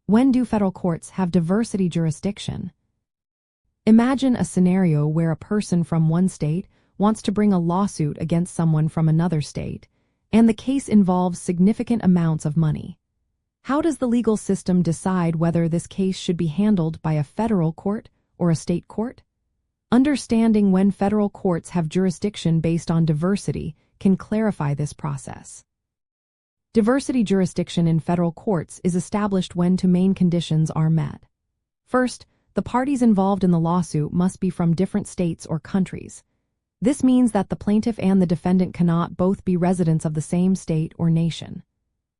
When do federal courts have diversity jurisdiction? Imagine a scenario where a person from one state wants to bring a lawsuit against someone from another state, and the case involves significant amounts of money. How does the legal system decide whether this case should be handled by a federal court or a state court? Understanding when federal courts have jurisdiction based on diversity can clarify this process. Diversity jurisdiction in federal courts is established when two main conditions are met. First, the parties involved in the lawsuit must be from different states or countries. This means that the plaintiff and the defendant cannot both be residents of the same state or nation.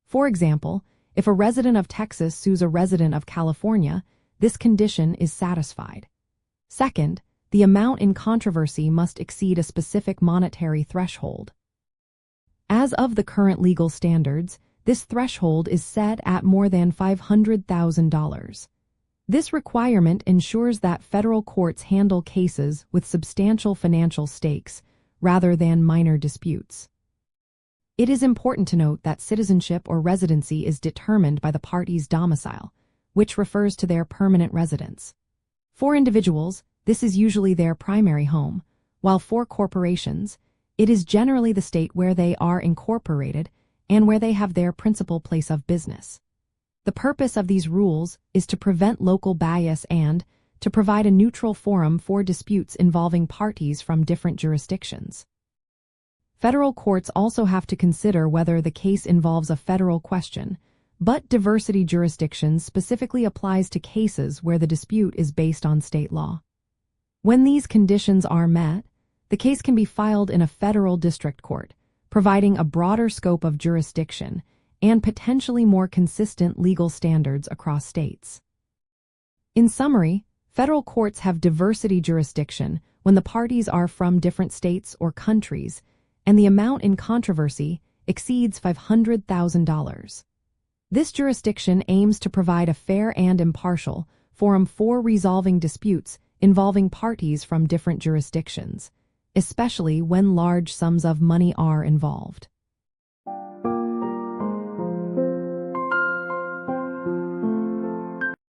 For example, if a resident of Texas sues a resident of California, this condition is satisfied. Second, the amount in controversy must exceed a specific monetary threshold. As of the current legal standards, this threshold is set at more than $500,000. This requirement ensures that federal courts handle cases with substantial financial stakes rather than minor disputes. It is important to note that citizenship or residency is determined by the party's domicile, which refers to their permanent residence. For individuals, this is usually their primary home, while for corporations, it is generally the state where they are incorporated and where they have their principal place of business. The purpose of these rules is to prevent local bias and to provide a neutral forum for disputes involving parties from different jurisdictions. Federal courts also have to consider whether the case involves a federal question, but diversity jurisdiction specifically applies to cases where the dispute is based on state law. When these conditions are met, the case can be filed in a federal district court, providing a broader scope of jurisdiction and potentially more consistent legal standards across states. In summary, federal courts have diversity jurisdiction when the parties are from different states or countries, and the amount in controversy exceeds $500,000. This jurisdiction aims to provide a fair and impartial forum for resolving disputes involving parties from different jurisdictions, especially when large sums of money are involved.